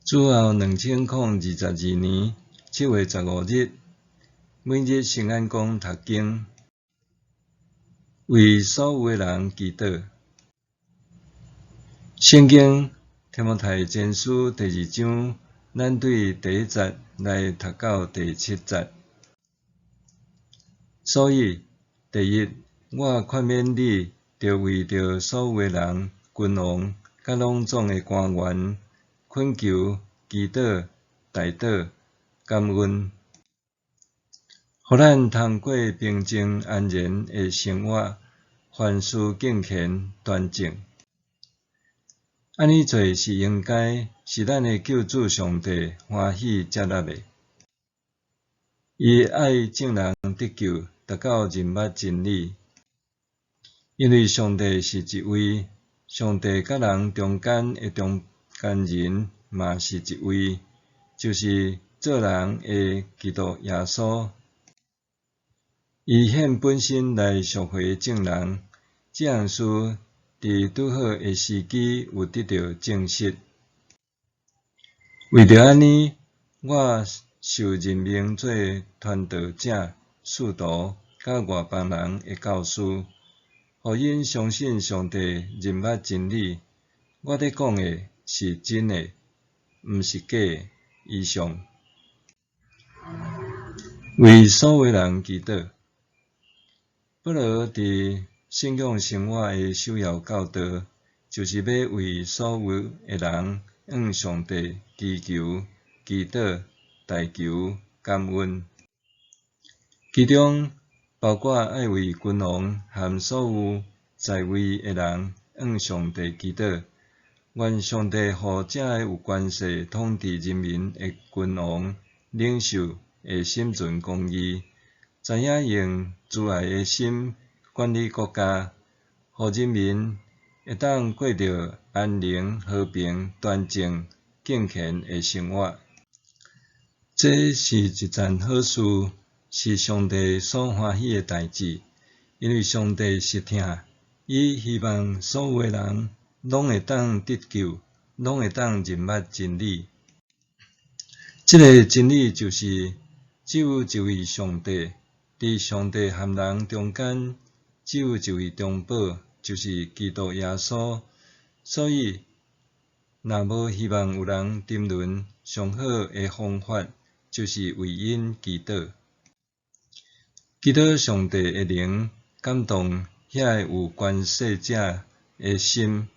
主后2022年7月15日，每日圣安宫读经，为所有的人祈祷。圣经提摩太前书第2章，咱对第1节来读到第7节。所以，第一，我劝勉你，着为着所有的人、君王、甲拢总的官员，恳求、祈祷、代祷、感恩，互咱通过平静安然的生活，凡事敬虔端正。安尼做是应该，是咱的救主上帝欢喜接纳的。伊爱众人得救，达到认捌真理。因为上帝是一位，上帝甲人中间的中间人嘛是一位，就是做人的基督耶稣。伊显本身来赎回众人，这样事伫拄好的时机有得到证实。为着安尼，我受任命做传道者、使徒，甲外邦人的教师，互因相信上帝认捌真理。我咧讲的是真的，毋是假的。以上，为所有人祈祷。保罗伫信仰生活的首要教导，就是要为所有的人向上帝祈求、祈祷、代求、感恩。其中包括爱为君王和所有在位的人向上帝祈祷，愿上帝互这个有权势统治人民的君王、领袖会心存公义，知影用慈爱的心管理国家，互人民会当过着安宁、和平、端正、敬虔的生活。这是一件好事，是上帝所欢喜的代志，因为上帝实听，伊希望所有的人拢会当得救，拢会当认捌真理。这个真理就是只有一位上帝，伫上帝和人中间，只有一位中保，就是基督耶稣。所以，若无希望有人沉沦，上好的方法就是为因祈祷。祈祷上帝的灵感动遐有权势者的心，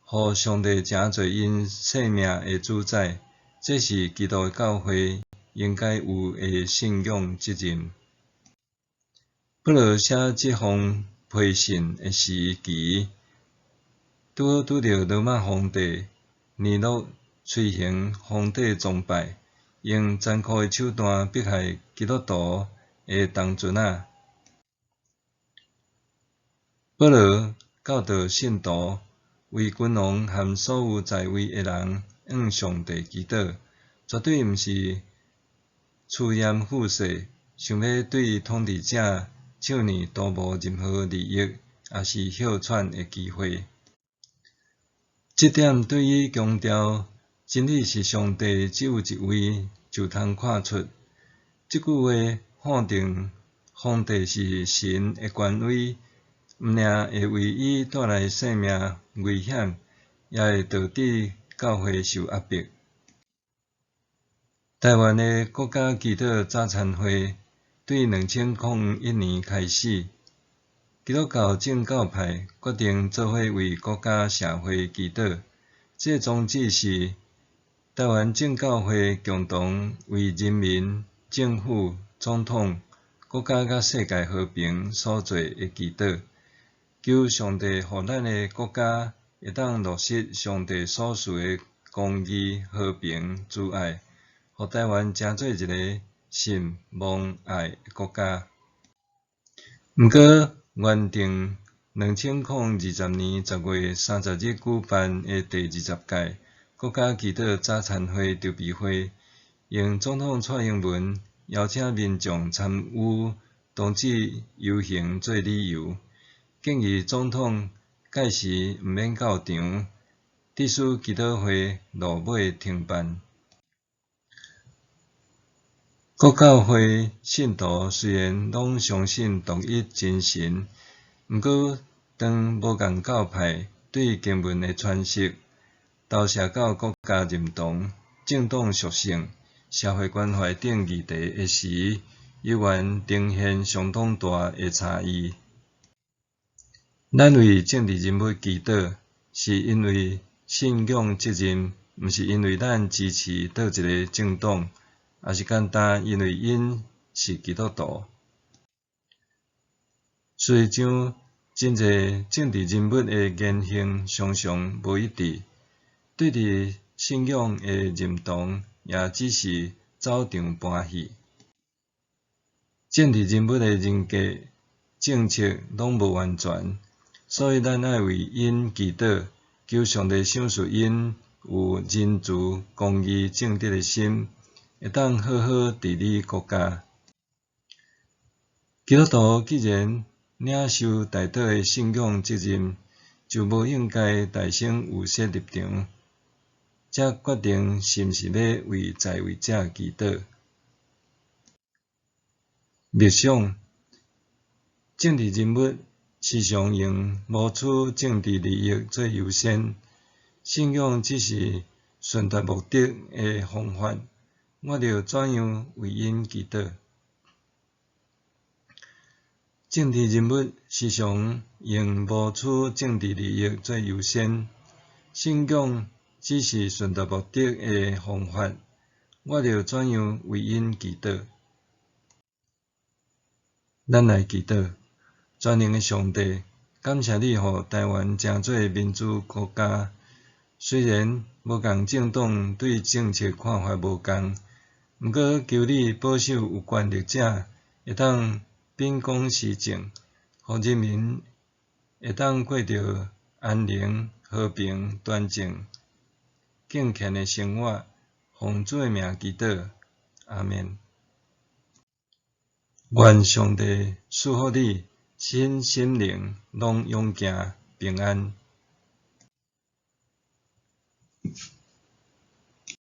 互上帝成做因生命的主宰。这是基督教会应该有的信仰责任。保罗写这封批信的时期，拄好拄着罗马皇帝尼禄推行皇帝崇拜，用残酷的手段迫害基督徒的当阵啊。保罗教导信徒为君王和所有在位的人向上帝祈祷，绝对毋是趋炎附势，想要对统治者抢呢图谋任何利益，也是哮喘的机会。这点对于强调真理是上帝只有一位，就通看出。这句话判定皇帝是神的权威，毋仅会为伊带来生命危险，也会导致教会受压迫。台湾的国家祈祷早餐会对2001年开始，基督教正教派决定做伙为国家社会祈祷。这宗旨是台湾正教会共同为人民、政府、总统、国家甲世界和平所做的祈祷，求上帝互咱的国家会当落实上帝所赐的公义、和平、慈爱，互台湾成做一个信、望、爱的国家。毋过，原定2020年10月30日举办的第20届国家祈祷早餐会筹备会，用总统蔡英文邀请民众参与冬季游行做理由，建议总统届时毋免到场，致使祈祷会落尾停办。各教会信徒虽然拢相信独一真神，毋过当无共教派对经文的诠释投射到国家认同、政党属性、社会关怀等议题的时，依然呈现相当大的差异。咱为政治人物祈祷，是因为信仰责任，毋是因为咱支持倒一个政党，也是简单因为因是基督徒。虽像真侪政治人物的言行常常无一致，对伫信仰的认同也只是走场搬戏。政治人物的人格、政策拢无完全，所以咱爱为因祈祷，求上帝赏赐因有仁慈、公义、正直的心，会当好好治理国家。基督徒既然领受大道的信仰责任，就无应该大声有色立场，才决定是毋是要为在位者祈祷。默想，政治人物时常用谋取政治利益做优先，信仰只是顺达目的的方法，我着怎样为因祈祷？政治人物时常用谋取政治利益做优先，信仰只是顺达目的的方法，我着怎样为因祈祷？咱来祈祷，全能的上帝，感谢你，互台湾成做民主国家。虽然无共政党对政策看法无共，毋过求你保守有权力者会当秉公施政，互人民会当过着安宁、和平、端正、敬虔的生活。奉主的名祈祷，阿们。愿上帝赐福你身心灵拢勇健平安。